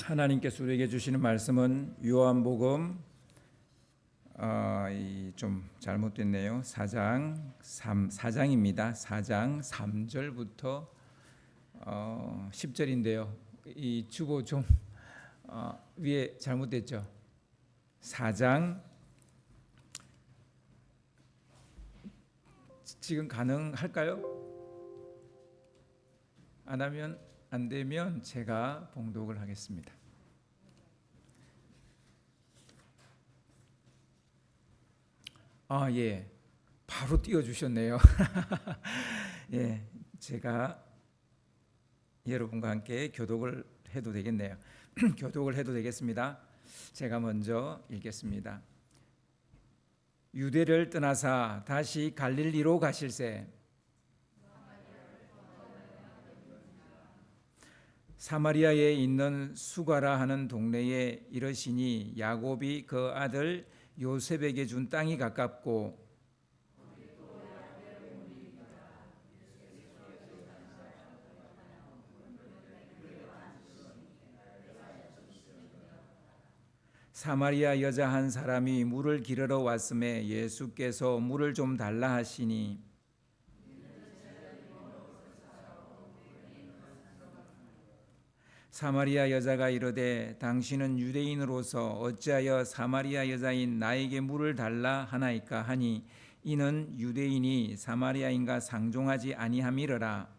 하나님께서 우리에게 주시는 말씀은 요한복음 좀 잘못됐네요. 4장입니다. 4장 3절부터 10절인데요. 이 주보 좀 위에 잘못됐죠. 4장 지금 가능할까요? 안 되면 제가 봉독을 하겠습니다. 예. 바로 띄워 주셨네요. 예. 제가 여러분과 함께 교독을 해도 되겠네요. 교독을 해도 되겠습니다. 제가 먼저 읽겠습니다. 유대를 떠나사 다시 갈릴리로 가실새 사마리아에 있는 수가라 하는 동네에 이르시니 야곱이 그 아들 요셉에게 준 땅이 가깝고 사마리아 여자 한 사람이 물을 기르러 왔음에 예수께서 물을 좀 달라 하시니 사마리아 여자가 이르되 당신은 유대인으로서 어찌하여 사마리아 여자인 나에게 물을 달라 하나이까 하니 이는 유대인이 사마리아인과 상종하지 아니함이러라.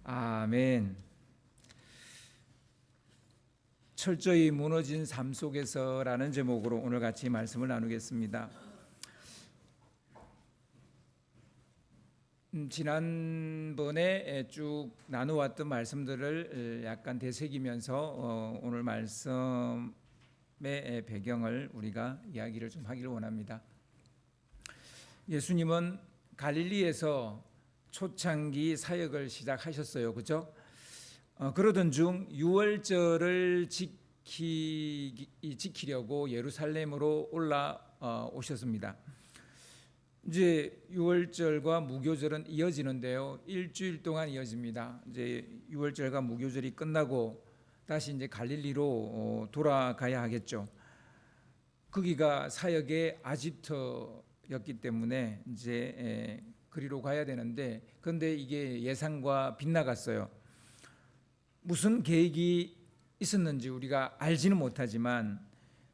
아멘. 철저히 무너진 삶 속에서라는 제목으로 오늘 같이 말씀을 나누겠습니다. 지난번에 쭉 나누었던 말씀들을 약간 되새기면서 오늘 말씀의 배경을 우리가 이야기를 좀 하기를 원합니다. 예수님은 갈릴리에서 초창기 사역을 시작하셨어요. 그렇죠? 그러던 중 유월절을 지키려고 예루살렘으로 올라오셨습니다. 이제 유월절과 무교절은 이어지는데요. 일주일 동안 이어집니다. 이제 유월절과 무교절이 끝나고 다시 이제 갈릴리로 돌아가야 하겠죠. 거기가 사역의 아지트였기 때문에 이제 그리로 가야 되는데, 그런데 이게 예상과 빗나갔어요. 무슨 계획이 있었는지 우리가 알지는 못하지만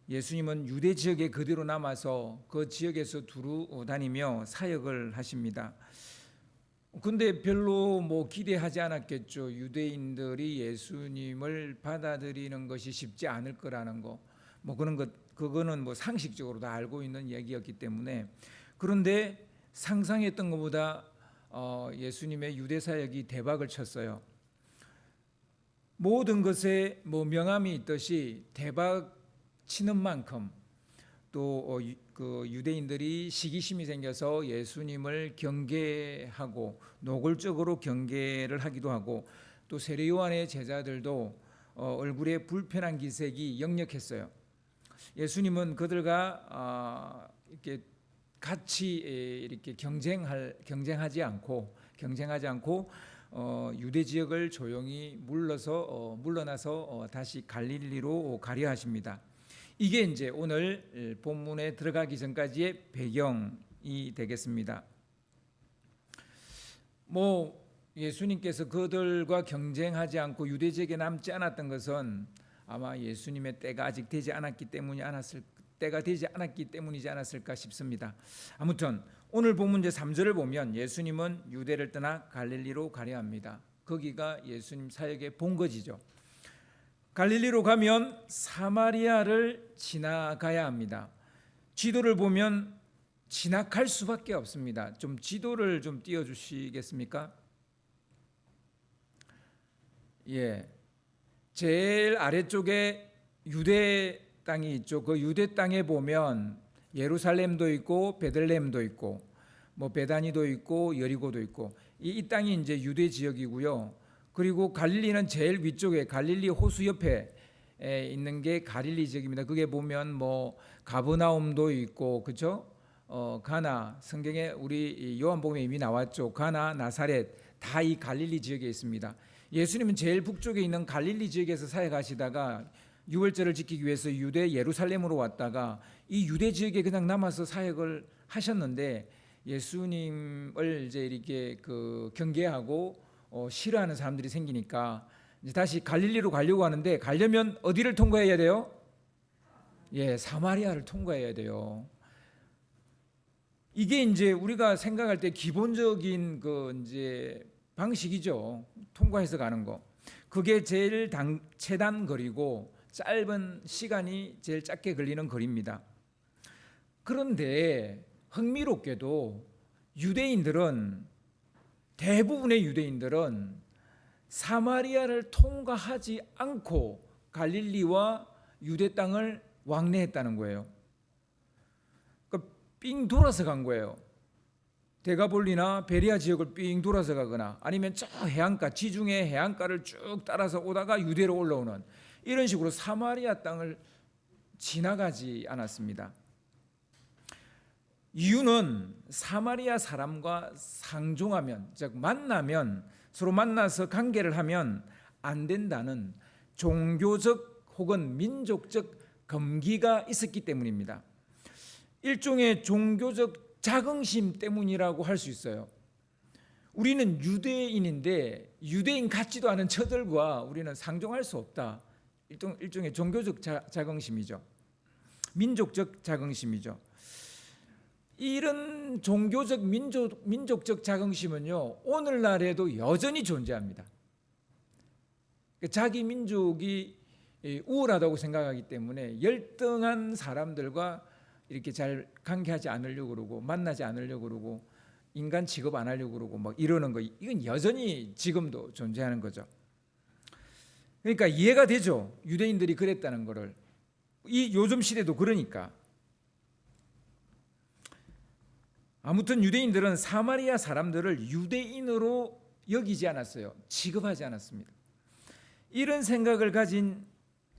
예수님은 유대 지역에 그대로 남아서 그 지역에서 두루 다니며 사역을 하십니다. 근데 별로 기대하지 않았겠죠. 유대인들이 예수님을 받아들이는 것이 쉽지 않을 거라는 거. 그거는 상식적으로 다 알고 있는 얘기였기 때문에. 그런데 상상했던 것보다 예수님의 유대 사역이 대박을 쳤어요. 모든 것에 명암이 있듯이 대박 치는 만큼 또 그 유대인들이 시기심이 생겨서 예수님을 경계하고 노골적으로 경계를 하기도 하고, 또 세례 요한의 제자들도 얼굴에 불편한 기색이 역력했어요. 예수님은 그들과 이렇게 같이 이렇게 경쟁하지 않고 유대 지역을 조용히 물러나서 다시 갈릴리로 가려 하십니다. 이게 이제 오늘 본문에 들어가기 전까지의 배경이 되겠습니다. 예수님께서 그들과 경쟁하지 않고 유대 지역에 남지 않았던 것은 아마 예수님의 때가 아직 되지 않았기 때문이지 않았을까 싶습니다. 아무튼 오늘 본문 3절을 보면 예수님은 유대를 떠나 갈릴리로 가려 합니다. 거기가 예수님 사역의 본거지죠. 갈릴리로 가면 사마리아를 지나가야 합니다. 지도를 보면 지나갈 수밖에 없습니다. 좀 지도를 좀 띄워주시겠습니까? 예, 제일 아래쪽에 유대 땅이 있죠. 그 유대 땅에 보면 예루살렘도 있고 베들레헴도 있고 베다니도 있고 여리고도 있고 이 땅이 이제 유대 지역이고요. 그리고 갈릴리는 제일 위쪽에 갈릴리 호수 옆에 있는 게 갈릴리 지역입니다. 그게 보면 뭐 가버나움도 있고, 그렇죠? 가나, 성경에 우리 요한복음에 이미 나왔죠. 가나, 나사렛 다 이 갈릴리 지역에 있습니다. 예수님은 제일 북쪽에 있는 갈릴리 지역에서 사역하시다가 유월절을 지키기 위해서 유대 예루살렘으로 왔다가 이 유대 지역에 그냥 남아서 사역을 하셨는데, 예수님을 이제 이렇게 경계하고 싫어하는 사람들이 생기니까 이제 다시 갈릴리로 가려고 하는데, 가려면 어디를 통과해야 돼요? 예, 사마리아를 통과해야 돼요. 이게 이제 우리가 생각할 때 기본적인 이제 방식이죠. 통과해서 가는 거. 그게 제일 최단 거리고 짧은 시간이 제일 짧게 걸리는 거리입니다. 그런데 흥미롭게도 대부분의 유대인들은 사마리아를 통과하지 않고 갈릴리와 유대 땅을 왕래했다는 거예요. 그러니까 삥 돌아서 간 거예요. 데가볼리나 베리아 지역을 삥 돌아서 가거나 아니면 저 해안가, 지중해 해안가를 쭉 따라서 오다가 유대로 올라오는, 이런 식으로 사마리아 땅을 지나가지 않았습니다. 이유는 사마리아 사람과 상종하면, 즉 만나면, 서로 만나서 관계를 하면 안 된다는 종교적 혹은 민족적 금기가 있었기 때문입니다. 일종의 종교적 자긍심 때문이라고 할 수 있어요. 우리는 유대인인데 유대인 같지도 않은 저들과 우리는 상종할 수 없다. 일종의 종교적 자긍심이죠. 민족적 자긍심이죠. 이런 종교적 민족적 자긍심은요, 오늘날에도 여전히 존재합니다. 자기 민족이 우월하다고 생각하기 때문에 열등한 사람들과 이렇게 잘 관계하지 않으려고 그러고, 만나지 않으려고 그러고, 인간 취급 안 하려고 그러고 막 이러는 거, 이건 여전히 지금도 존재하는 거죠. 그러니까 이해가 되죠. 유대인들이 그랬다는 거를. 이 요즘 시대도 그러니까. 아무튼 유대인들은 사마리아 사람들을 유대인으로 여기지 않았어요. 취급하지 않았습니다. 이런 생각을 가진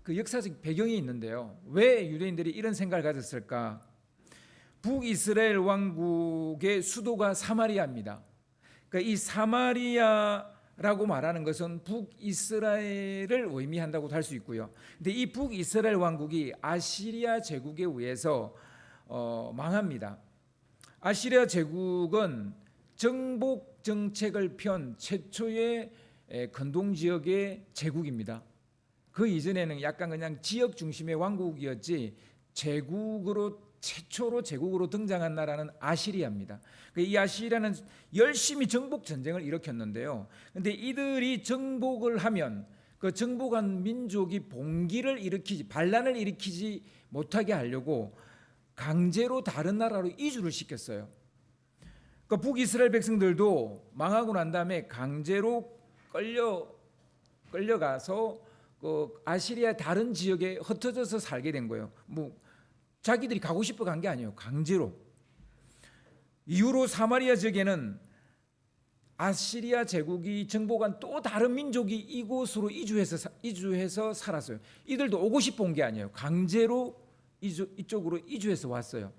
역사적 배경이 있는데요. 왜 유대인들이 이런 생각을 가졌을까? 북이스라엘 왕국의 수도가 사마리아입니다. 그러니까 이 사마리아라고 말하는 것은 북이스라엘을 의미한다고도 할 수 있고요. 근데 이 북이스라엘 왕국이 아시리아 제국에 의해서 망합니다. 아시리아 제국은 정복 정책을 편 최초의 근동 지역의 제국입니다. 그 이전에는 약간 그냥 지역 중심의 왕국이었지, 최초로 제국으로 등장한 나라는 아시리아입니다. 이 아시리아는 열심히 정복 전쟁을 일으켰는데요. 그런데 이들이 정복을 하면 그 정복한 민족이 반란을 일으키지 못하게 하려고 강제로 다른 나라로 이주를 시켰어요. 그러니까 북이스라엘 백성들도 망하고 난 다음에 강제로 끌려가서 아시리아 다른 지역에 흩어져서 살게 된 거예요. 뭐 자기들이 가고 싶어 간 게 아니에요. 강제로. 이후로 사마리아 지역에는 아시리아 제국이 정복한 또 다른 민족이 이곳으로 이주해서 살았어요. 이들도 오고 싶어 온 게 아니에요. 강제로 이쪽으로 이주해서 왔어요.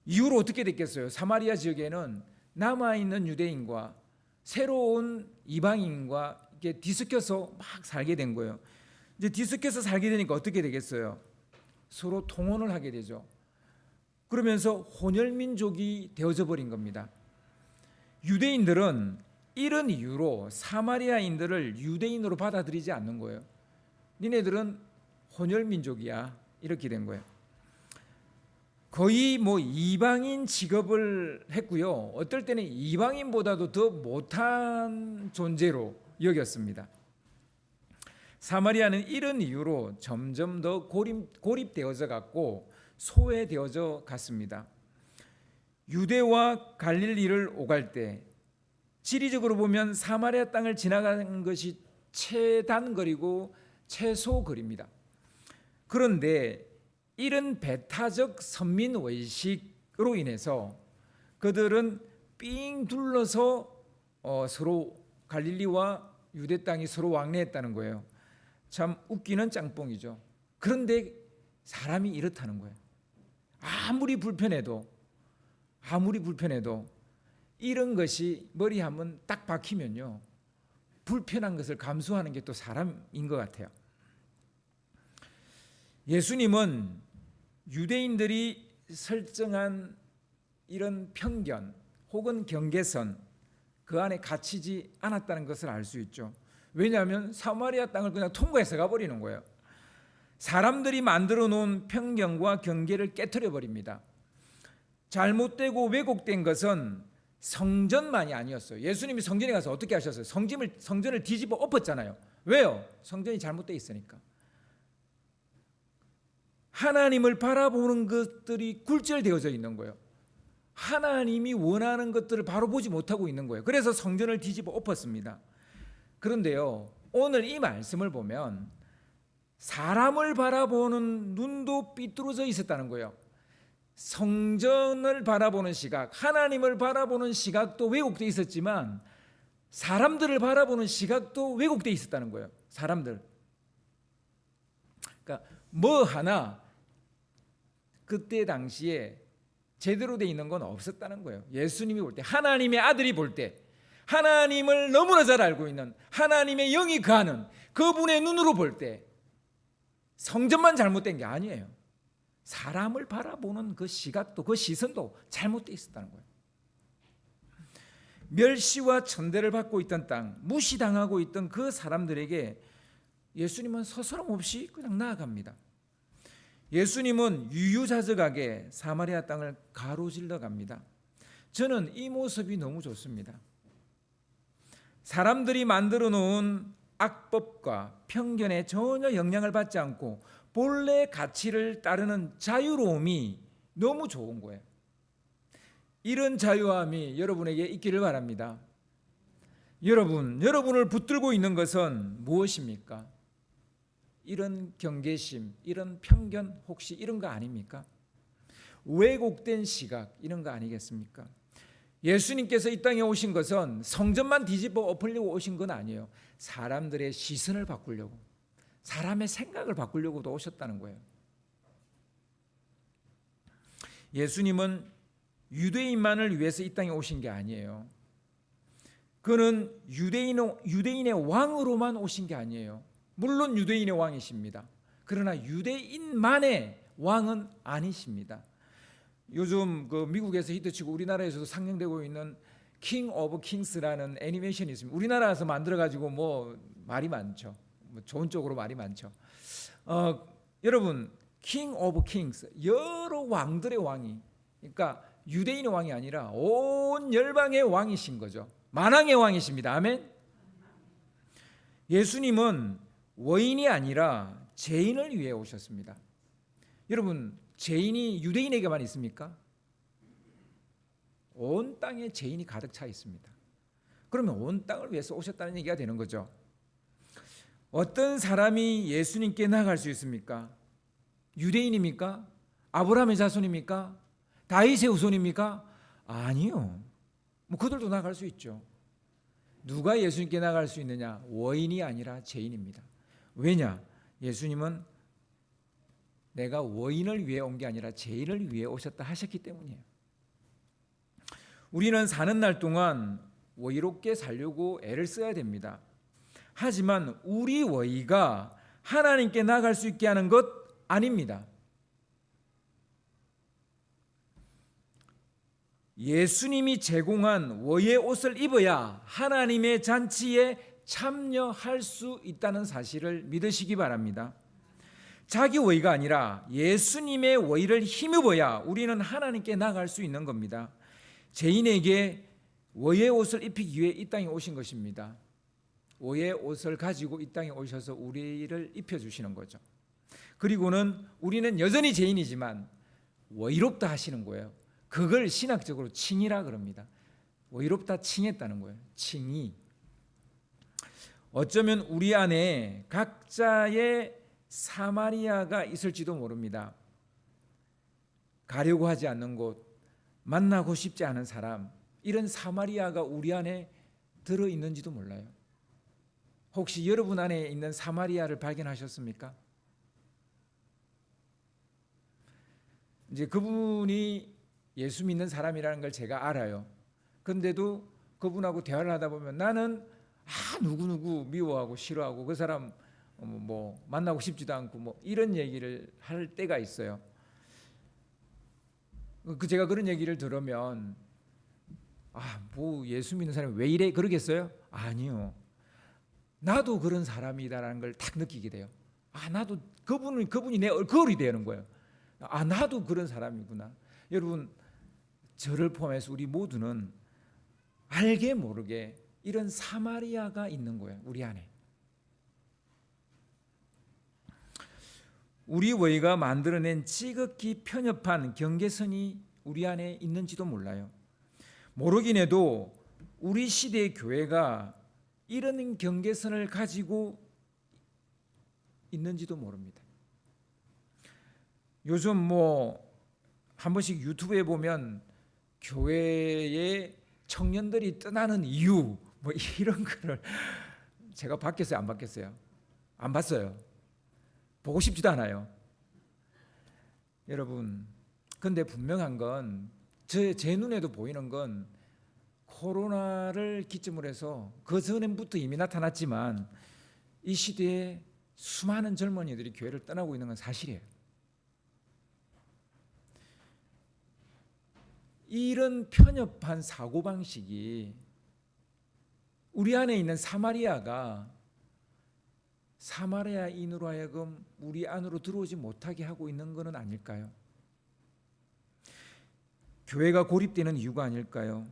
이후로 어떻게 됐겠어요? 사마리아 지역에는 남아있는 유대인과 새로운 이방인과 이렇게 뒤섞여서 막 살게 된 거예요. 이제 뒤섞여서 살게 되니까 어떻게 되겠어요? 서로 통혼을 하게 되죠. 그러면서 혼혈민족이 되어져 버린 겁니다. 유대인들은 이런 이유로 사마리아인들을 유대인으로 받아들이지 않는 거예요. 니네들은 혼혈민족이야, 이렇게 된 거예요. 거의 이방인 취급을 했고요. 어떨 때는 이방인보다도 더 못한 존재로 여겼습니다. 사마리아는 이런 이유로 점점 더 고립되어져 갔고 소외되어져 갔습니다. 유대와 갈릴리를 오갈 때 지리적으로 보면 사마리아 땅을 지나가는 것이 최단거리고 최소거리입니다. 그런데 이런 배타적 선민 의식으로 인해서 그들은 삥 둘러서 서로 갈릴리와 유대 땅이 서로 왕래했다는 거예요. 참 웃기는 짱뽕이죠. 그런데 사람이 이렇다는 거예요. 아무리 불편해도 이런 것이 머리 한번 딱 박히면요, 불편한 것을 감수하는 게 또 사람인 것 같아요. 예수님은 유대인들이 설정한 이런 편견 혹은 경계선 그 안에 갇히지 않았다는 것을 알 수 있죠. 왜냐하면 사마리아 땅을 그냥 통과해서 가버리는 거예요. 사람들이 만들어 놓은 편견과 경계를 깨트려 버립니다. 잘못되고 왜곡된 것은 성전만이 아니었어요. 예수님이 성전에 가서 어떻게 하셨어요? 성전을 뒤집어 엎었잖아요. 왜요? 성전이 잘못되어 있으니까. 하나님을 바라보는 것들이 굴절되어져 있는 거예요. 하나님이 원하는 것들을 바로 보지 못하고 있는 거예요. 그래서 성전을 뒤집어 엎었습니다. 그런데요, 오늘 이 말씀을 보면 사람을 바라보는 눈도 삐뚤어져 있었다는 거예요. 성전을 바라보는 시각, 하나님을 바라보는 시각도 왜곡되어 있었지만 사람들을 바라보는 시각도 왜곡되어 있었다는 거예요. 사람들. 그러니까 뭐 하나 그때 당시에 제대로 돼 있는 건 없었다는 거예요. 예수님이 볼 때, 하나님의 아들이 볼 때, 하나님을 너무나 잘 알고 있는 하나님의 영이 거하는 그분의 눈으로 볼 때 성전만 잘못된 게 아니에요. 사람을 바라보는 그 시각도, 그 시선도 잘못되어 있었다는 거예요. 멸시와 천대를 받고 있던 땅, 무시당하고 있던 그 사람들에게 예수님은 서스럼없이 그냥 나아갑니다. 예수님은 유유자적하게 사마리아 땅을 가로질러 갑니다. 저는 이 모습이 너무 좋습니다. 사람들이 만들어 놓은 악법과 편견에 전혀 영향을 받지 않고 본래 가치를 따르는 자유로움이 너무 좋은 거예요. 이런 자유함이 여러분에게 있기를 바랍니다. 여러분을 붙들고 있는 것은 무엇입니까? 이런 경계심, 이런 편견, 혹시 이런 거 아닙니까? 왜곡된 시각, 이런 거 아니겠습니까? 예수님께서 이 땅에 오신 것은 성전만 뒤집어 엎으려고 오신 건 아니에요. 사람들의 시선을 바꾸려고, 사람의 생각을 바꾸려고도 오셨다는 거예요. 예수님은 유대인만을 위해서 이 땅에 오신 게 아니에요. 그는 유대인의 왕으로만 오신 게 아니에요. 물론 유대인의 왕이십니다. 그러나 유대인만의 왕은 아니십니다. 요즘 그 미국에서 히트치고 우리나라에서도 상영되고 있는 킹 오브 킹스라는 애니메이션이 있습니다. 우리나라에서 만들어가지고 뭐 말이 많죠. 뭐 좋은 쪽으로 말이 많죠. 여러분, 킹 오브 킹스, 여러 왕들의 왕이, 그러니까 유대인의 왕이 아니라 온 열방의 왕이신 거죠. 만왕의 왕이십니다. 아멘. 예수님은 원인이 아니라 죄인을 위해 오셨습니다. 여러분, 죄인이 유대인에게만 있습니까? 온 땅에 죄인이 가득 차 있습니다. 그러면 온 땅을 위해서 오셨다는 얘기가 되는 거죠. 어떤 사람이 예수님께 나아갈 수 있습니까? 유대인입니까? 아브라함의 자손입니까? 다윗의 후손입니까? 아니요. 뭐 그들도 나아갈 수 있죠. 누가 예수님께 나아갈 수 있느냐? 원인이 아니라 죄인입니다. 왜냐? 예수님은 내가 원인을 위해 온 게 아니라 죄인을 위해 오셨다 하셨기 때문이에요. 우리는 사는 날 동안 의롭게 살려고 애를 써야 됩니다. 하지만 우리 의가 하나님께 나아갈 수 있게 하는 것 아닙니다. 예수님이 제공한 의의 옷을 입어야 하나님의 잔치에 참여할 수 있다는 사실을 믿으시기 바랍니다. 자기 의가 아니라 예수님의 의를 힘입어야 우리는 하나님께 나아갈 수 있는 겁니다. 죄인에게 의의 옷을 입히기 위해 이 땅에 오신 것입니다. 의의 옷을 가지고 이 땅에 오셔서 우리를 입혀주시는 거죠. 그리고는 우리는 여전히 죄인이지만 의롭다 하시는 거예요. 그걸 신학적으로 칭의라 그럽니다. 의롭다 칭했다는 거예요. 칭의. 어쩌면 우리 안에 각자의 사마리아가 있을지도 모릅니다. 가려고 하지 않는 곳, 만나고 싶지 않은 사람, 이런 사마리아가 우리 안에 들어있는지도 몰라요. 혹시 여러분 안에 있는 사마리아를 발견하셨습니까? 이제 그분이 예수 믿는 사람이라는 걸 제가 알아요. 근데도 그분하고 대화를 하다 보면 나는 누구누구 미워하고 싫어하고 그 사람 뭐 만나고 싶지도 않고 뭐 이런 얘기를 할 때가 있어요. 제가 그런 얘기를 들으면 뭐 예수 믿는 사람이 왜 이래 그러겠어요? 아니요. 나도 그런 사람이다라는 걸 딱 느끼게 돼요. 나도 그분이 내 얼굴이 되는 거예요. 나도 그런 사람이구나. 여러분, 저를 포함해서 우리 모두는 알게 모르게 이런 사마리아가 있는 거예요. 우리 안에. 우리 외가 만들어낸 지극히 편협한 경계선이 우리 안에 있는지도 몰라요. 모르긴 해도 우리 시대의 교회가 이런 경계선을 가지고 있는지도 모릅니다. 요즘 뭐 한 번씩 유튜브에 보면 교회에 청년들이 떠나는 이유 뭐 이런 거를 제가 봤겠어요? 안 봤겠어요? 안 봤어요. 보고 싶지도 않아요. 여러분, 근데 분명한 건 제 눈에도 보이는 건 코로나를 기점으로 해서 그 전부터 이미 나타났지만 이 시대에 수많은 젊은이들이 교회를 떠나고 있는 건 사실이에요. 이런 편협한 사고방식이 우리 안에 있는 사마리아인으로 하여금 우리 안으로 들어오지 못하게 하고 있는 것은 아닐까요? 교회가 고립되는 이유가 아닐까요?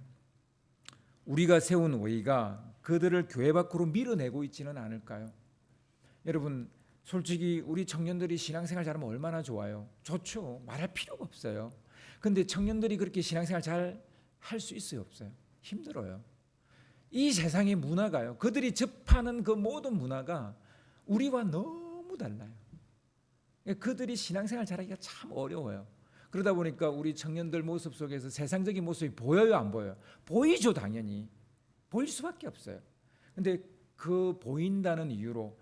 우리가 세운 외가 그들을 교회 밖으로 밀어내고 있지는 않을까요? 여러분, 솔직히 우리 청년들이 신앙생활 잘하면 얼마나 좋아요? 좋죠. 말할 필요가 없어요. 근데 청년들이 그렇게 신앙생활 잘 할 수 있어요? 없어요? 힘들어요. 이 세상의 문화가요, 그들이 접하는 그 모든 문화가 우리와 너무 달라요. 그들이 신앙생활 잘하기가 참 어려워요. 그러다 보니까 우리 청년들 모습 속에서 세상적인 모습이 보여요, 안 보여요? 보이죠, 당연히. 보일 수밖에 없어요. 근데 그 보인다는 이유로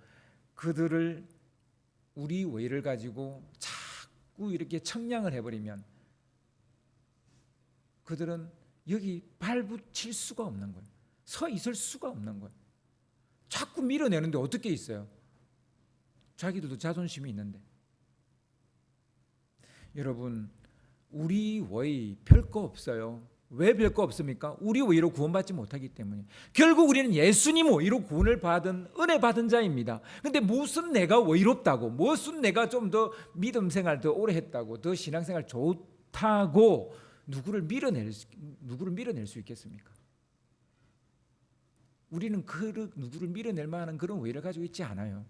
그들을 우리 외를 가지고 자꾸 이렇게 청량을 해버리면 그들은 여기 발붙일 수가 없는 거예요. 서 있을 수가 없는 거예요. 자꾸 밀어내는데 어떻게 있어요? 자기들도 자존심이 있는데. 여러분, 우리 외 별거 없어요. 왜 별거 없습니까? 우리 외로 구원받지 못하기 때문에. 결국 우리는 예수님 외로 구원을 받은 은혜 받은 자입니다. 근데 무슨 내가 외롭다고, 무슨 내가 좀 더 믿음 생활 더 오래 했다고, 더 신앙생활 좋다고 누구를 밀어낼 수 있겠습니까? 우리는 누구를 밀어낼 만한 그런 외를 가지고 있지 않아요.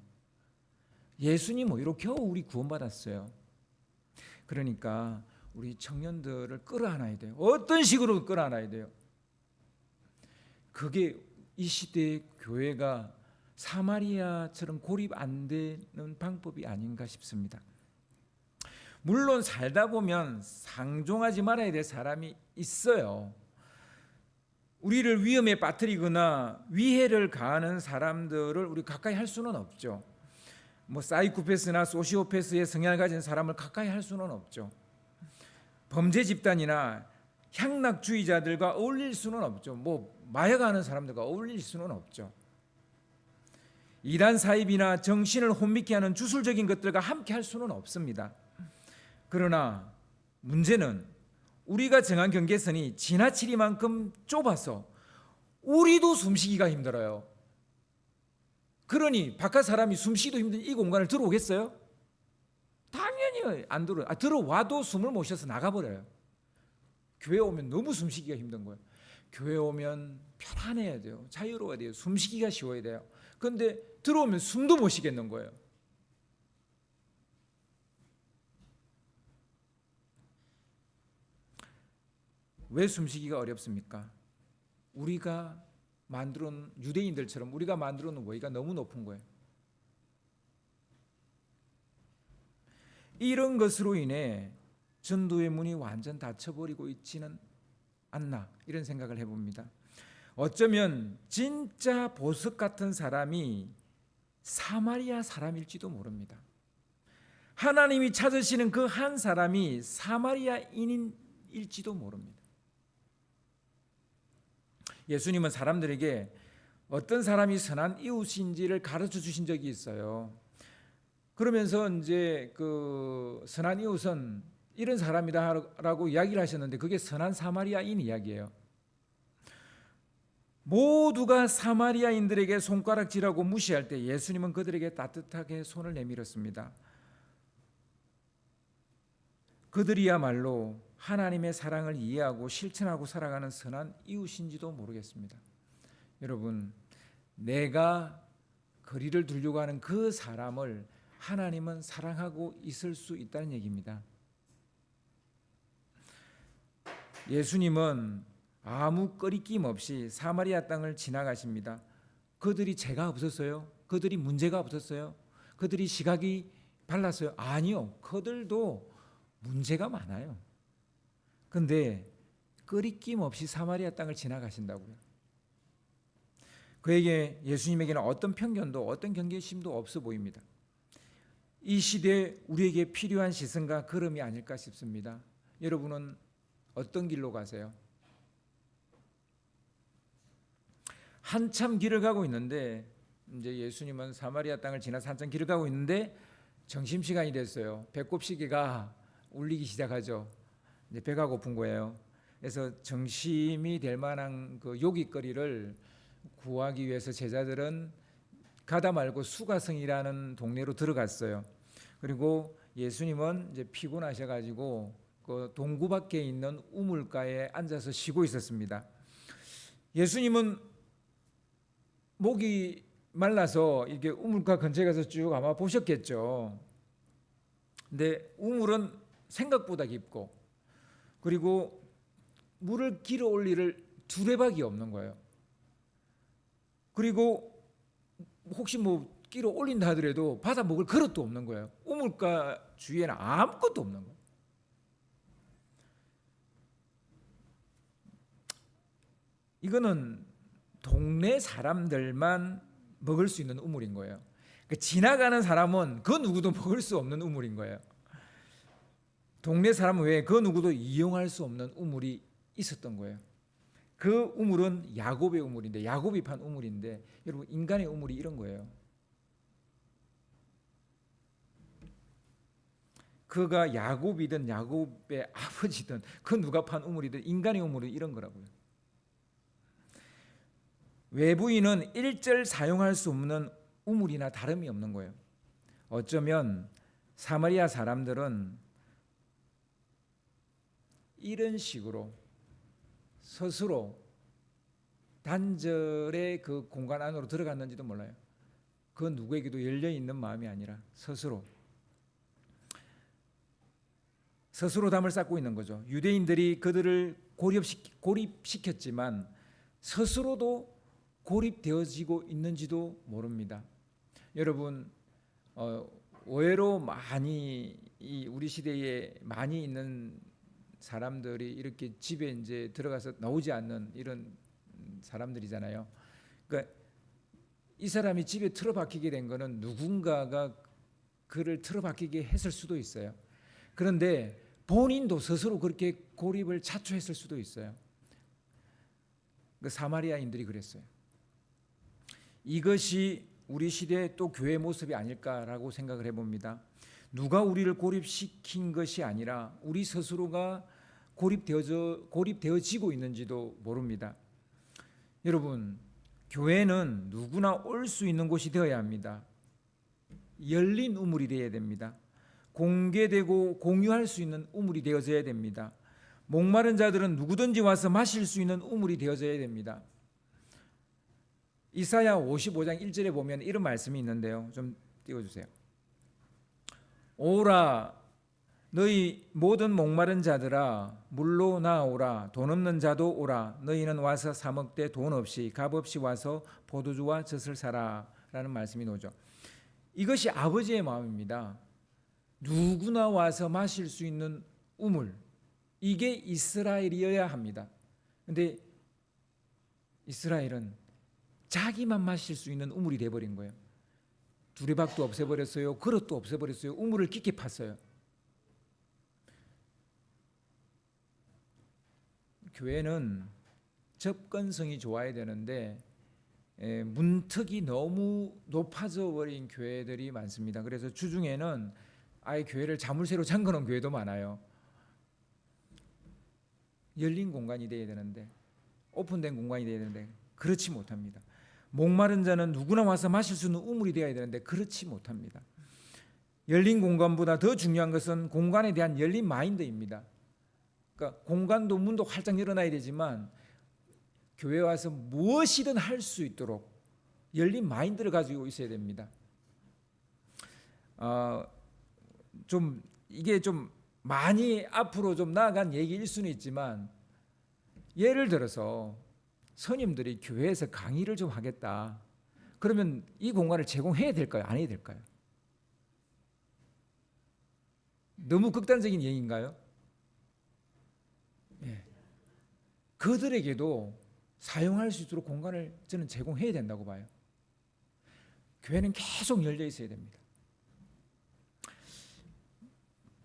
예수님 외로 겨우 우리 구원받았어요. 그러니까 우리 청년들을 끌어안아야 돼요. 어떤 식으로 끌어안아야 돼요? 그게 이 시대의 교회가 사마리아처럼 고립 안 되는 방법이 아닌가 싶습니다. 물론 살다 보면 상종하지 말아야 될 사람이 있어요. 우리를 위험에 빠뜨리거나 위해를 가하는 사람들을 우리 가까이 할 수는 없죠. 뭐 사이코패스나 소시오패스의 성향을 가진 사람을 가까이 할 수는 없죠. 범죄 집단이나 향락주의자들과 어울릴 수는 없죠. 뭐 마약하는 사람들과 어울릴 수는 없죠. 이단 사입이나 정신을 혼미케 하는 주술적인 것들과 함께 할 수는 없습니다. 그러나 문제는 우리가 정한 경계선이 지나치리만큼 좁아서 우리도 숨쉬기가 힘들어요. 그러니 바깥 사람이 숨쉬기도 힘든 이 공간을 들어오겠어요? 당연히 안 들어요. 들어와도 숨을 못 쉬어서 나가버려요. 교회 오면 너무 숨쉬기가 힘든 거예요. 교회 오면 편안해야 돼요. 자유로워야 돼요. 숨쉬기가 쉬워야 돼요. 그런데 들어오면 숨도 못 쉬겠는 거예요. 왜 숨쉬기가 어렵습니까? 우리가 만들어 놓은 유대인들처럼 우리가 만들어 놓은 외가 너무 높은 거예요. 이런 것으로 인해 전도의 문이 완전 닫혀버리고 있지는 않나 이런 생각을 해봅니다. 어쩌면 진짜 보석 같은 사람이 사마리아 사람일지도 모릅니다. 하나님이 찾으시는 그 한 사람이 사마리아인일지도 모릅니다. 예수님은 사람들에게 어떤 사람이 선한 이웃인지를 가르쳐 주신 적이 있어요. 그러면서 이제 그 선한 이웃은 이런 사람이다라고 이야기를 하셨는데 그게 선한 사마리아인 이야기예요. 모두가 사마리아인들에게 손가락질하고 무시할 때 예수님은 그들에게 따뜻하게 손을 내밀었습니다. 그들이야말로 하나님의 사랑을 이해하고 실천하고 살아가는 선한 이웃인지도 모르겠습니다. 여러분, 내가 거리를 두려고 하는 그 사람을 하나님은 사랑하고 있을 수 있다는 얘기입니다. 예수님은 아무 꺼리낌 없이 사마리아 땅을 지나가십니다. 그들이 죄가 없었어요? 그들이 문제가 없었어요? 그들이 시각이 발랐어요? 아니요. 그들도 문제가 많아요. 근데 꺼리낌 없이 사마리아 땅을 지나가신다고요. 그에게 예수님에게는 어떤 편견도 어떤 경계심도 없어 보입니다. 이 시대에 우리에게 필요한 시선과 걸음이 아닐까 싶습니다. 여러분은 어떤 길로 가세요? 한참 길을 가고 있는데 이제 예수님은 사마리아 땅을 지나서 한참 길을 가고 있는데 점심시간이 됐어요. 배꼽시계가 울리기 시작하죠. 이제 배가 고픈 거예요. 그래서 점심이 될 만한 그 요깃거리를 구하기 위해서 제자들은 가다 말고 수가성이라는 동네로 들어갔어요. 그리고 예수님은 이제 피곤하셔가지고 그 동구 밖에 있는 우물가에 앉아서 쉬고 있었습니다. 예수님은 목이 말라서 이게 우물가 근처에 가서 쭉 아마 보셨겠죠. 근데 우물은 생각보다 깊고 그리고 물을 길어 올릴 두레박이 없는 거예요. 그리고 혹시 뭐 끼러 올린다 하더라도 받아 먹을 그릇도 없는 거예요. 우물가 주위에는 아무것도 없는 거예요. 이거는 동네 사람들만 먹을 수 있는 우물인 거예요. 그러니까 지나가는 사람은 그 누구도 먹을 수 없는 우물인 거예요. 동네 사람 외에 그 누구도 이용할 수 없는 우물이 있었던 거예요. 그 우물은 야곱의 우물인데, 야곱이 판 우물인데, 여러분 인간의 우물이 이런 거예요. 그가 야곱이든 야곱의 아버지든 그 누가 판 우물이든 인간의 우물은 이런 거라고요. 외부인은 일절 사용할 수 없는 우물이나 다름이 없는 거예요. 어쩌면 사마리아 사람들은 이런 식으로 스스로 단절의 그 공간 안으로 들어갔는지도 몰라요. 그 누구에게도 열려있는 마음이 아니라 스스로 담을 쌓고 있는 거죠. 유대인들이 그들을 고립시켰지만 스스로도 고립되어지고 있는지도 모릅니다. 여러분, 의외로 많이 우리 시대에 많이 있는 사람들이 이렇게 집에 이제 들어가서 나오지 않는 이런 사람들이잖아요. 그러니까 이 사람이 집에 틀어박히게 된 거는 누군가가 그를 틀어박히게 했을 수도 있어요. 그런데 본인도 스스로 그렇게 고립을 자초했을 수도 있어요. 그 사마리아인들이 그랬어요. 이것이 우리 시대의 또 교회 모습이 아닐까라고 생각을 해봅니다. 누가 우리를 고립시킨 것이 아니라 우리 스스로가 고립되어지고 있는지도 모릅니다. 여러분, 교회는 누구나 올 수 있는 곳이 되어야 합니다. 열린 우물이 되어야 됩니다. 공개되고 공유할 수 있는 우물이 되어져야 됩니다. 목마른 자들은 누구든지 와서 마실 수 있는 우물이 되어져야 됩니다. 이사야 55장 1절에 보면 이런 말씀이 있는데요. 좀 띄워주세요. 오라 너희 모든 목마른 자들아 물로 나오라 돈 없는 자도 오라 너희는 와서 사 먹되 돈 없이 값 없이 와서 포도주와 젖을 사라 라는 말씀이 나오죠. 이것이 아버지의 마음입니다. 누구나 와서 마실 수 있는 우물, 이게 이스라엘이어야 합니다. 그런데 이스라엘은 자기만 마실 수 있는 우물이 돼버린 거예요. 두레박도 없애버렸어요. 그릇도 없애버렸어요. 우물을 깊게 팠어요. 교회는 접근성이 좋아야 되는데 문턱이 너무 높아져 버린 교회들이 많습니다. 그래서 주중에는 아예 교회를 자물쇠로 잠궈놓은 교회도 많아요. 열린 공간이 되어야 되는데, 오픈된 공간이 되어야 되는데 그렇지 못합니다. 목마른 자는 누구나 와서 마실 수 있는 우물이 되어야 되는데 그렇지 못합니다. 열린 공간보다 더 중요한 것은 공간에 대한 열린 마인드입니다. 그러니까 공간도 문도 활짝 열어놔야 되지만 교회 와서 무엇이든 할 수 있도록 열린 마인드를 가지고 있어야 됩니다. 좀 이게 좀 많이 앞으로 좀 나아간 얘기일 수는 있지만, 예를 들어서 선임들이 교회에서 강의를 좀 하겠다. 그러면 이 공간을 제공해야 될까요? 안 해야 될까요? 너무 극단적인 얘기인가요? 예. 그들에게도 사용할 수 있도록 공간을 저는 제공해야 된다고 봐요. 교회는 계속 열려 있어야 됩니다.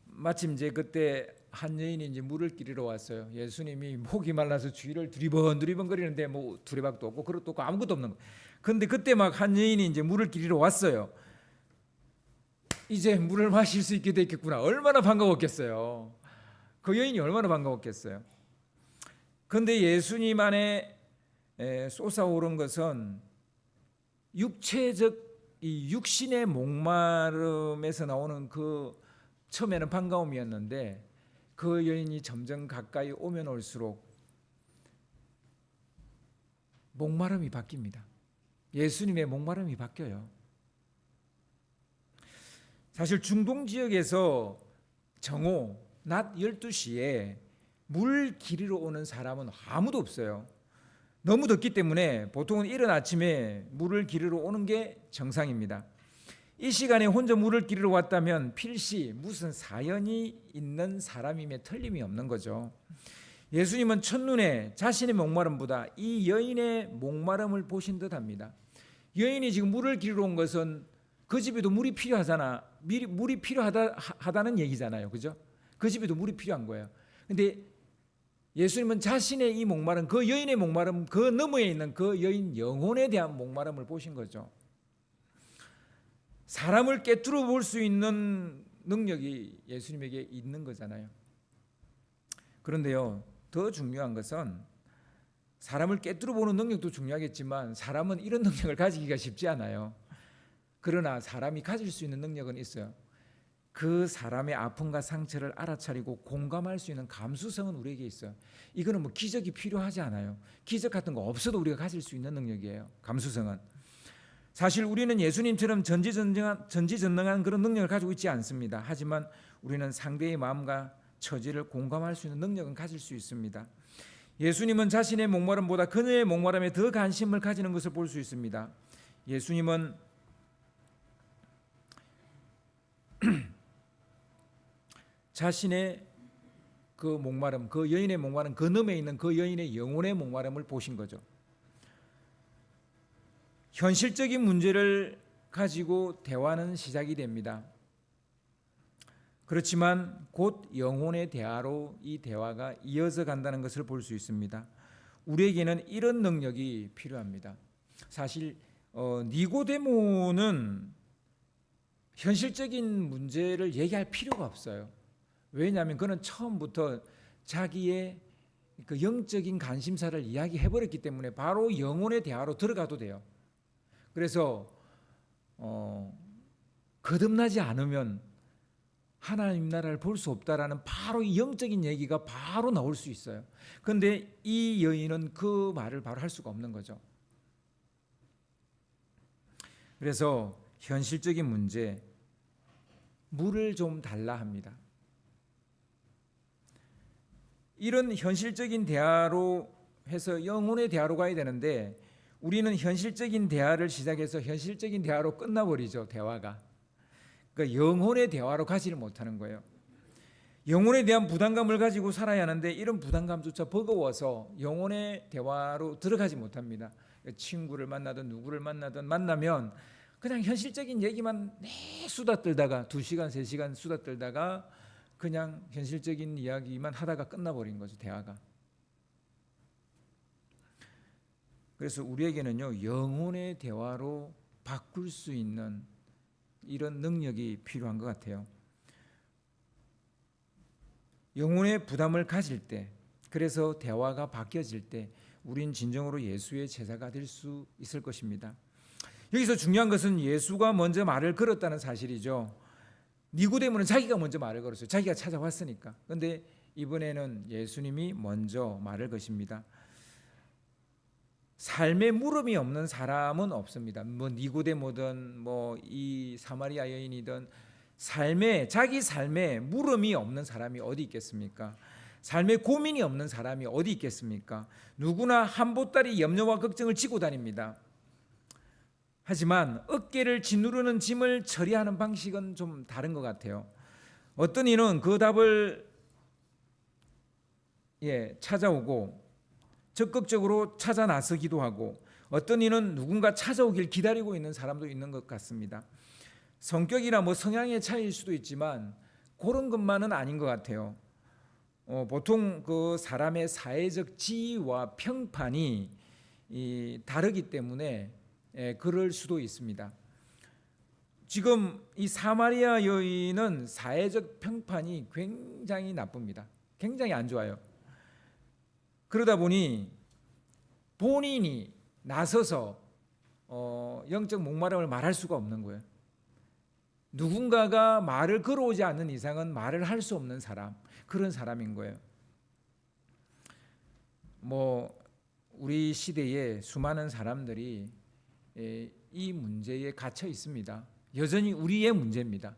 마침 이제 그때 한 여인이 이제 물을 끼리러 왔어요. 예수님이 목이 말라서 주위를 두리번 거리는데 뭐 두레박도 없고 그릇도 없고 아무것도 없는 거. 근데 그때 막 한 여인이 이제 물을 끼리러 왔어요. 이제 물을 마실 수 있게 됐겠구나. 얼마나 반가웠겠어요. 그 여인이 얼마나 반가웠겠어요. 근데 예수님 안에 솟아오른 것은 육체적 이 육신의 목마름에서 나오는 그 처음에는 반가움이었는데, 그 여인이 점점 가까이 오면 올수록 목마름이 바뀝니다. 예수님의 목마름이 바뀌어요. 사실 중동 지역에서 정오 낮 12시에 물 기르러 오는 사람은 아무도 없어요. 너무 덥기 때문에 보통은 이른 아침에 물을 기르러 오는 게 정상입니다. 이 시간에 혼자 물을 기르러 왔다면 필시 무슨 사연이 있는 사람임에 틀림이 없는 거죠. 예수님은 첫눈에 자신의 목마름보다 이 여인의 목마름을 보신 듯합니다. 여인이 지금 물을 기르러 온 것은 그 집에도 물이 필요하잖아. 물이 필요하다는 얘기잖아요. 그죠? 그 집에도 물이 필요한 거예요. 근데 예수님은 자신의 이 목마름, 그 여인의 목마름, 그 너머에 있는 그 여인 영혼에 대한 목마름을 보신 거죠. 사람을 꿰뚫어 볼 수 있는 능력이 예수님에게 있는 거잖아요. 그런데요, 더 중요한 것은 사람을 꿰뚫어 보는 능력도 중요하겠지만 사람은 이런 능력을 가지기가 쉽지 않아요. 그러나 사람이 가질 수 있는 능력은 있어요. 그 사람의 아픔과 상처를 알아차리고 공감할 수 있는 감수성은 우리에게 있어요. 이거는 뭐 기적이 필요하지 않아요. 기적 같은 거 없어도 우리가 가질 수 있는 능력이에요. 감수성은. 사실 우리는 예수님처럼 전지전능한 그런 능력을 가지고 있지 않습니다. 하지만 우리는 상대의 마음과 처지를 공감할 수 있는 능력은 가질 수 있습니다. 예수님은 자신의 목마름보다 그녀의 목마름에 더 관심을 가지는 것을 볼 수 있습니다. 예수님은 자신의 그 목마름, 그 여인의 목마름, 그 너머에 있는 그 여인의 영혼의 목마름을 보신 거죠. 현실적인 문제를 가지고 대화는 시작이 됩니다. 그렇지만 곧 영혼의 대화로 이 대화가 이어져 간다는 것을 볼 수 있습니다. 우리에게는 이런 능력이 필요합니다. 사실 니고데모는 현실적인 문제를 얘기할 필요가 없어요. 왜냐하면 그는 처음부터 자기의 그 영적인 관심사를 이야기해버렸기 때문에 바로 영혼의 대화로 들어가도 돼요. 그래서 거듭나지 않으면 하나님 나라를 볼 수 없다라는 바로 이 영적인 얘기가 바로 나올 수 있어요. 그런데 이 여인은 그 말을 바로 할 수가 없는 거죠. 그래서 현실적인 문제, 물을 좀 달라 합니다. 이런 현실적인 대화로 해서 영혼의 대화로 가야 되는데 우리는 현실적인 대화를 시작해서 현실적인 대화로 끝나버리죠. 대화가. 그러니까 영혼의 대화로 가지를 못하는 거예요. 영혼에 대한 부담감을 가지고 살아야 하는데 이런 부담감조차 버거워서 영혼의 대화로 들어가지 못합니다. 친구를 만나든 누구를 만나든 만나면 그냥 현실적인 얘기만 수다 떨다가 2시간, 3시간 수다 떨다가 그냥 현실적인 이야기만 하다가 끝나버린 거죠, 대화가. 그래서 우리에게는요, 영혼의 대화로 바꿀 수 있는 이런 능력이 필요한 것 같아요. 영혼의 부담을 가질 때, 그래서 대화가 바뀌어질 때 우린 진정으로 예수의 제자가 될 수 있을 것입니다. 여기서 중요한 것은 예수가 먼저 말을 걸었다는 사실이죠. 니고데모는 자기가 먼저 말을 걸었어요. 자기가 찾아왔으니까. 그런데 이번에는 예수님이 먼저 말을 거십니다. 삶에 물음이 없는 사람은 없습니다. 뭐 니고데모든 뭐 이 사마리아 여인이든 자기 삶에 물음이 없는 사람이 어디 있겠습니까? 삶에 고민이 없는 사람이 어디 있겠습니까? 누구나 한 보따리 염려와 걱정을 지고 다닙니다. 하지만 어깨를 짓누르는 짐을 처리하는 방식은 좀 다른 것 같아요. 어떤 이는 그 답을 찾아오고 적극적으로 찾아 나서기도 하고, 어떤 이는 누군가 찾아오길 기다리고 있는 사람도 있는 것 같습니다. 성격이나 뭐 성향의 차이일 수도 있지만 그런 것만은 아닌 것 같아요. 보통 그 사람의 사회적 지위와 평판이 다르기 때문에 그럴 수도 있습니다. 지금 이 사마리아 여인은 사회적 평판이 굉장히 나쁩니다. 굉장히 안 좋아요. 그러다 보니 본인이 나서서 영적 목마름을 말할 수가 없는 거예요. 누군가가 말을 걸어오지 않는 이상은 말을 할 수 없는 사람, 그런 사람인 거예요. 뭐 우리 시대에 수많은 사람들이 이 문제에 갇혀 있습니다. 여전히 우리의 문제입니다.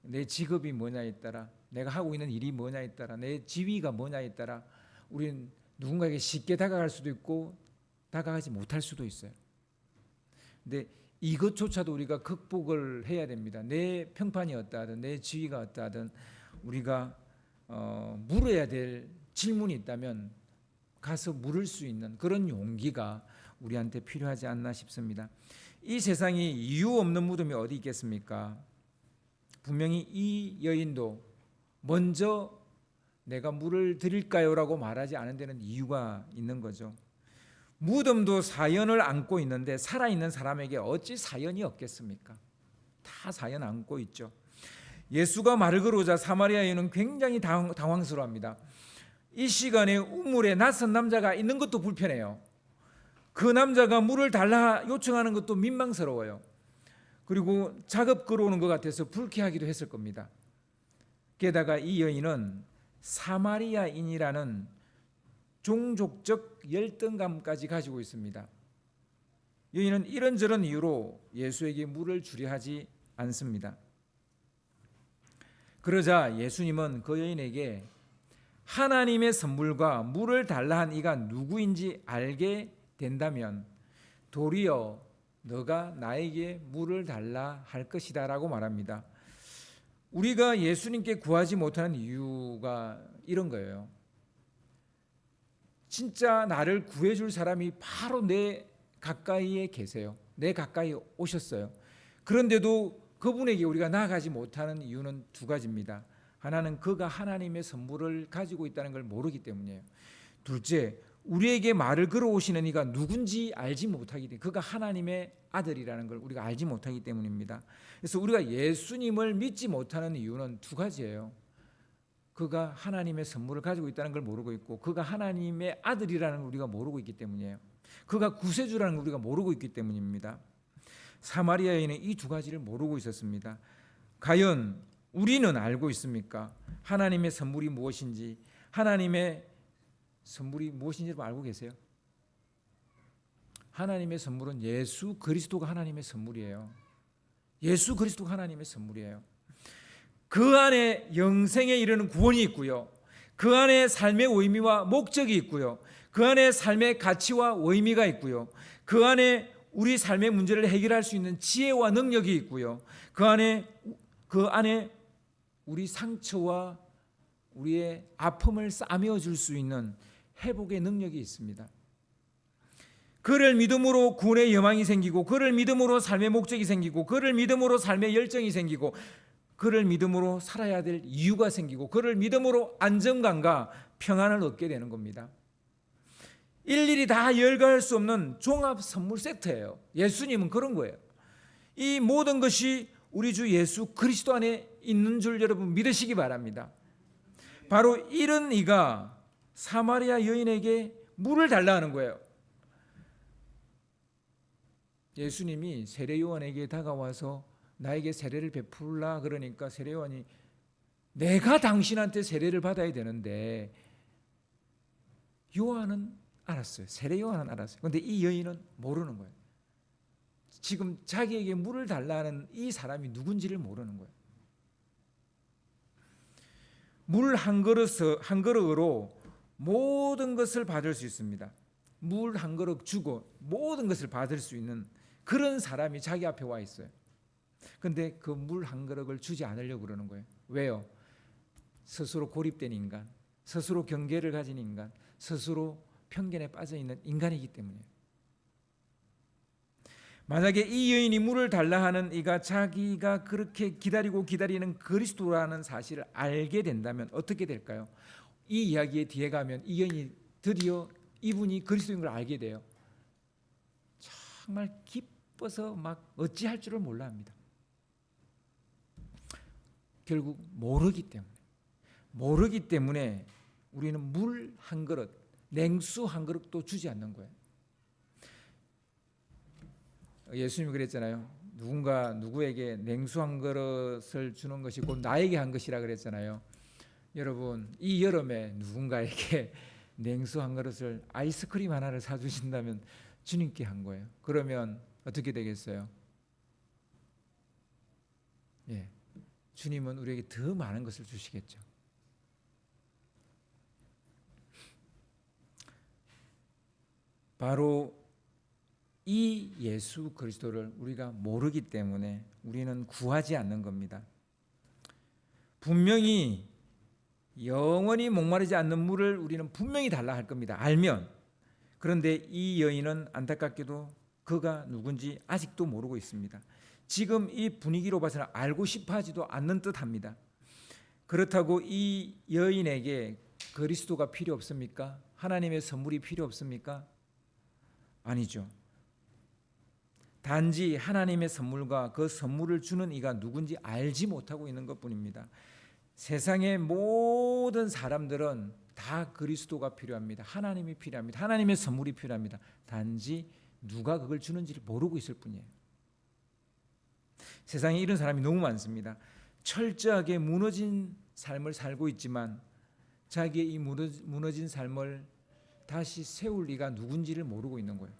내 직업이 뭐냐에 따라, 내가 하고 있는 일이 뭐냐에 따라, 내 지위가 뭐냐에 따라 우리는 누군가에게 쉽게 다가갈 수도 있고 다가가지 못할 수도 있어요. 근데 이것조차도 우리가 극복을 해야 됩니다. 내 평판이 어떠하든 내 지위가 어떠하든 우리가 물어야 될 질문이 있다면 가서 물을 수 있는 그런 용기가 우리한테 필요하지 않나 싶습니다. 이 세상에 이유 없는 무덤이 어디 있겠습니까? 분명히 이 여인도 먼저 내가 물을 드릴까요? 라고 말하지 않은 데는 이유가 있는 거죠. 무덤도 사연을 안고 있는데 살아있는 사람에게 어찌 사연이 없겠습니까? 다 사연 안고 있죠. 예수가 말을 걸어오자 사마리아 여인은 굉장히 당황스러워합니다. 이 시간에 우물에 낯선 남자가 있는 것도 불편해요. 그 남자가 물을 달라 요청하는 것도 민망스러워요. 그리고 작업 걸어오는 것 같아서 불쾌하기도 했을 겁니다. 게다가 이 여인은 사마리아인이라는 종족적 열등감까지 가지고 있습니다. 여인은 이런저런 이유로 예수에게 물을 주려 하지 않습니다. 그러자 예수님은 그 여인에게 하나님의 선물과 물을 달라 한 이가 누구인지 알게 된다면 도리어 너가 나에게 물을 달라 할 것이다 라고 말합니다. 우리가 예수님께 구하지 못하는 이유가 이런 거예요. 진짜 나를 구해줄 사람이 바로 내 가까이에 계세요. 내 가까이 오셨어요. 그런데도 그분에게 우리가 나아가지 못하는 이유는 두 가지입니다. 하나는 그가 하나님의 선물을 가지고 있다는 걸 모르기 때문이에요. 둘째, 우리에게 말을 걸어오시는 이가 누군지 알지 못하기 때문에, 그가 하나님의 아들이라는 걸 우리가 알지 못하기 때문입니다. 그래서 우리가 예수님을 믿지 못하는 이유는 두 가지예요. 그가 하나님의 선물을 가지고 있다는 걸 모르고 있고, 그가 하나님의 아들이라는 걸 우리가 모르고 있기 때문이에요. 그가 구세주라는 걸 우리가 모르고 있기 때문입니다. 사마리아 여인은 이 두 가지를 모르고 있었습니다. 과연 우리는 알고 있습니까? 하나님의 선물이 무엇인지, 하나님의 선물이 무엇인지 알고 계세요? 하나님의 선물은 예수 그리스도가 하나님의 선물이에요. 예수 그리스도가 하나님의 선물이에요. 그 안에 영생에 이르는 구원이 있고요. 그 안에 삶의 의미와 목적이 있고요. 그 안에 삶의 가치와 의미가 있고요. 그 안에 우리 삶의 문제를 해결할 수 있는 지혜와 능력이 있고요. 그 안에 우리 상처와 우리의 아픔을 싸매어 줄 수 있는 회복의 능력이 있습니다. 그를 믿음으로 구원의 여망이 생기고, 그를 믿음으로 삶의 목적이 생기고, 그를 믿음으로 삶의 열정이 생기고, 그를 믿음으로 살아야 될 이유가 생기고, 그를 믿음으로 안정감과 평안을 얻게 되는 겁니다. 일일이 다 열거할 수 없는 종합 선물 세트예요. 예수님은 그런 거예요. 이 모든 것이 우리 주 예수 그리스도 안에 있는 줄 여러분 믿으시기 바랍니다. 바로 이런 이가 사마리아 여인에게 물을 달라 하는 거예요. 예수님이 세례요한에게 다가와서 나에게 세례를 베풀라 그러니까 세례요한이 내가 당신한테 세례를 받아야 되는데, 요한은 알았어요. 세례요한은 알았어요. 그런데 이 여인은 모르는 거예요. 지금 자기에게 물을 달라는 이 사람이 누군지를 모르는 거예요. 물 한 그릇으로 모든 것을 받을 수 있습니다. 물 한 그릇 주고 모든 것을 받을 수 있는 그런 사람이 자기 앞에 와 있어요. 그런데 그 물 한 그릇을 주지 않으려고 그러는 거예요. 왜요? 스스로 고립된 인간, 스스로 경계를 가진 인간, 스스로 편견에 빠져 있는 인간이기 때문이에요. 만약에 이 여인이 물을 달라 하는 이가 자기가 그렇게 기다리고 기다리는 그리스도라는 사실을 알게 된다면 어떻게 될까요? 이 이야기의 뒤에 가면 이 여인이 드디어 이분이 그리스도인 걸 알게 돼요. 정말 기뻐서 막 어찌할 줄을 몰라 합니다. 결국 모르기 때문에 우리는 물 한 그릇, 냉수 한 그릇도 주지 않는 거예요. 예수님이 그랬잖아요. 누구에게 냉수 한 그릇을 주는 것이 곧 나에게 한 것이라 그랬잖아요. 여러분, 이 여름에 누군가에게 냉수 한 그릇을, 아이스크림 하나를 사주신다면 주님께 한 거예요. 그러면 어떻게 되겠어요? 예, 주님은 우리에게 더 많은 것을 주시겠죠. 바로 이 예수 그리스도를 우리가 모르기 때문에 우리는 구하지 않는 겁니다. 분명히 영원히 목마르지 않는 물을 우리는 분명히 달라 할 겁니다. 알면. 그런데 이 여인은 안타깝게도 그가 누군지 아직도 모르고 있습니다. 지금 이 분위기로 봐서는 알고 싶어 하지도 않는 듯합니다. 그렇다고 이 여인에게 그리스도가 필요 없습니까? 하나님의 선물이 필요 없습니까? 아니죠. 단지 하나님의 선물과 그 선물을 주는 이가 누군지 알지 못하고 있는 것뿐입니다. 세상의 모든 사람들은 다 그리스도가 필요합니다. 하나님이 필요합니다. 하나님의 선물이 필요합니다. 단지 누가 그걸 주는지를 모르고 있을 뿐이에요. 세상에 이런 사람이 너무 많습니다. 철저하게 무너진 삶을 살고 있지만 자기의 이 무너진 삶을 다시 세울 이가 누군지를 모르고 있는 거예요.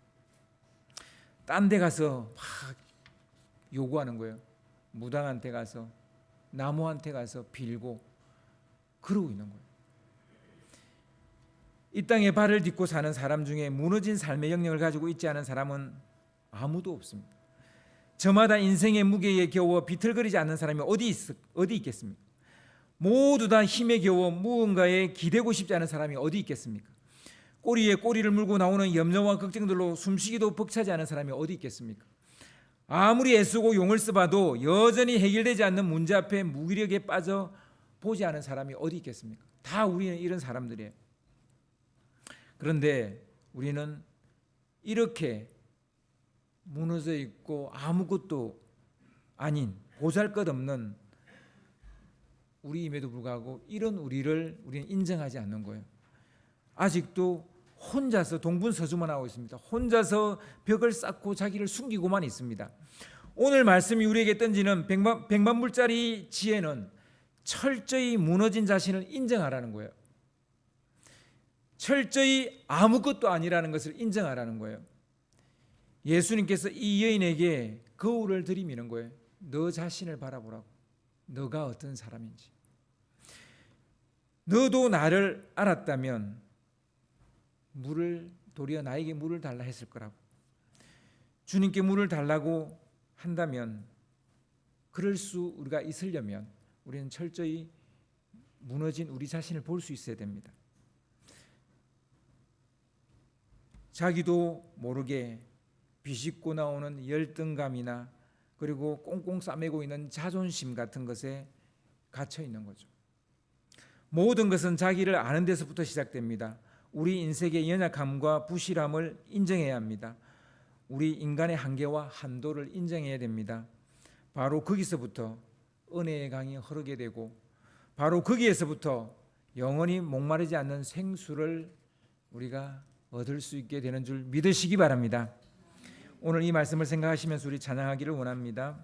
딴 데 가서 막 요구하는 거예요. 무당한테 가서, 나무한테 가서 빌고 그러고 있는 거예요. 이 땅에 발을 딛고 사는 사람 중에 무너진 삶의 영역을 가지고 있지 않은 사람은 아무도 없습니다. 저마다 인생의 무게에 겨워 비틀거리지 않는 사람이 어디 있겠습니까? 모두 다 힘에 겨워 무언가에 기대고 싶지 않은 사람이 어디 있겠습니까? 꼬리에 꼬리를 물고 나오는 염려와 걱정들로 숨쉬기도 벅차지 않은 사람이 어디 있겠습니까? 아무리 애쓰고 용을 써봐도 여전히 해결되지 않는 문제 앞에 무기력에 빠져 보지 않은 사람이 어디 있겠습니까? 다 우리는 이런 사람들이에요. 그런데 우리는 이렇게 무너져 있고 아무것도 아닌 보잘것없는 우리임에도 불구하고 이런 우리는 인정하지 않는 거예요. 아직도 혼자서 동분서주만 하고 있습니다. 혼자서 벽을 쌓고 자기를 숨기고만 있습니다. 오늘 말씀이 우리에게 던지는 백만불짜리 지혜는 철저히 무너진 자신을 인정하라는 거예요. 철저히 아무것도 아니라는 것을 인정하라는 거예요. 예수님께서 이 여인에게 거울을 들이미는 거예요. 너 자신을 바라보라고. 너가 어떤 사람인지. 너도 나를 알았다면 도리어 나에게 물을 달라 했을 거라고. 주님께 물을 달라고 한다면 우리가 있으려면 우리는 철저히 무너진 우리 자신을 볼 수 있어야 됩니다. 자기도 모르게 비집고 나오는 열등감이나 그리고 꽁꽁 싸매고 있는 자존심 같은 것에 갇혀 있는 거죠. 모든 것은 자기를 아는 데서부터 시작됩니다. 우리 인생의 연약함과 부실함을 인정해야 합니다. 우리 인간의 한계와 한도를 인정해야 됩니다. 바로 거기서부터 은혜의 강이 흐르게 되고 바로 거기에서부터 영원히 목마르지 않는 생수를 우리가 얻을 수 있게 되는 줄 믿으시기 바랍니다. 오늘 이 말씀을 생각하시면서 우리 찬양하기를 원합니다.